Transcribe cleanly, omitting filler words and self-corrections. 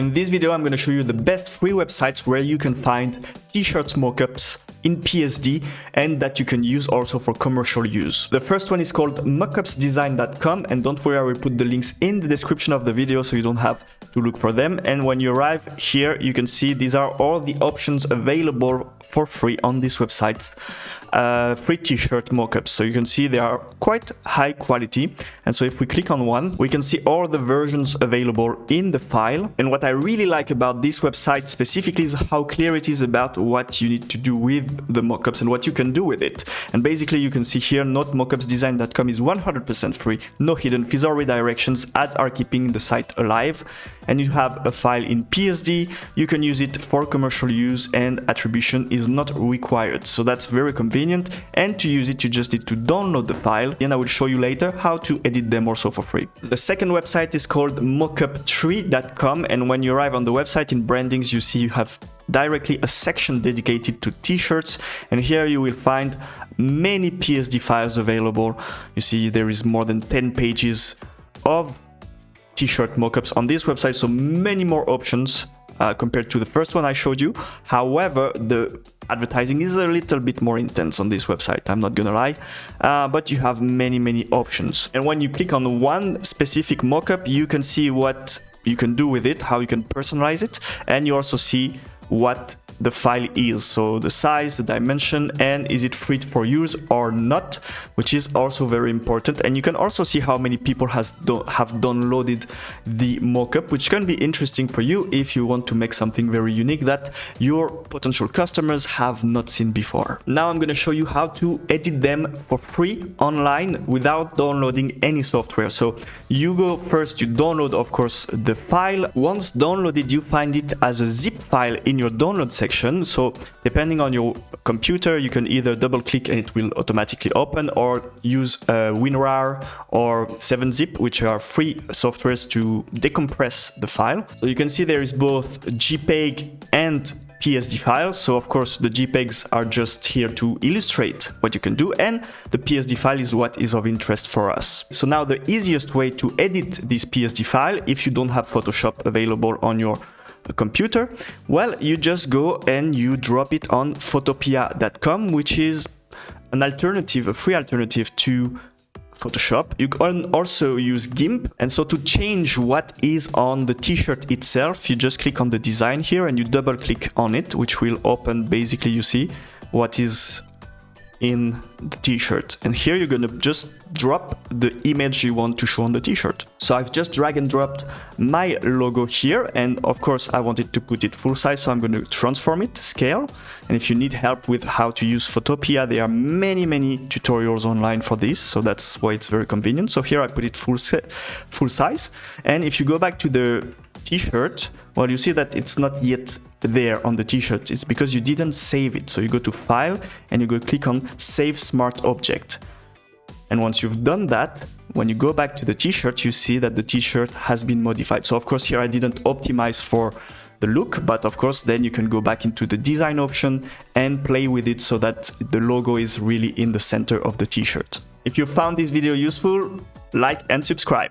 In this video, I'm going to show you the best free websites where you can find t-shirts mockups in PSD and that you can use also for commercial use. The first one is called mockupsdesign.com, and don't worry, I will put the links in the description of the video so you don't have to look for them. And when you arrive here, you can see these are all the options available for free on this website. Free t-shirt mockups. So you can see they are quite high quality. And so if we click on one, we can see all the versions available in the file. And what I really like about this website specifically is how clear it is about what you need to do with the mockups and what you can do with it. And basically you can see here, mockupsdesign.com is 100% free, no hidden fees or redirections. Ads are keeping the site alive. And you have a file in PSD, you can use it for commercial use and attribution is not required. So that's very convenient. And to use it, you just need to download the file, and I will show you later how to edit them also for free. The second website is called mockup3.com, and when you arrive on the website in brandings, you see you have directly a section dedicated to t-shirts, and here you will find many PSD files available. You see there is more than 10 pages of t-shirt mockups on this website, so many more options compared to the first one I showed you. However, the advertising is a little bit more intense on this website, I'm not gonna lie, but you have many options. And when you click on one specific mockup, you can see what you can do with it, how you can personalize it, and you also see what the file is, so the size, the dimension, and is it free for use or not, which is also very important. And you can also see how many people have downloaded the mockup, which can be interesting for you if you want to make something very unique that your potential customers have not seen before. Now I'm going to show you how to edit them for free online without downloading any software. So you go first, you download of course the file. Once downloaded, you find it as a zip file in your download section. So depending on your computer, you can either double click and it will automatically open, or use WinRAR or 7-zip, which are free softwares to decompress the file. So you can see there is both JPEG and PSD files. So of course the JPEGs are just here to illustrate what you can do, and the PSD file is what is of interest for us. So now the easiest way to edit this PSD file, if you don't have Photoshop available on your computer, well, you just go and you drop it on photopea.com, which is an alternative, a free alternative to Photoshop. You can also use GIMP, and so to change what is on the t-shirt itself, you just click on the design here and you double click on it, which will open, basically you see what is in the t-shirt, and here you're gonna just drop the image you want to show on the t-shirt. So I've just drag and dropped my logo here, and of course I wanted to put it full size, so I'm going to transform it, scale. And if you need help with how to use Photopea, there are many tutorials online for this, so that's why it's very convenient. So here I put it full size, and if you go back to the t-shirt, well, you see that it's not yet there on the t-shirt. It's because you didn't save it. So you go to File and you go click on Save Smart Object. And once you've done that, when you go back to the t-shirt, you see that the t-shirt has been modified. So of course here I didn't optimize for the look, but of course then you can go back into the design option and play with it so that the logo is really in the center of the t-shirt. If you found this video useful, like and subscribe.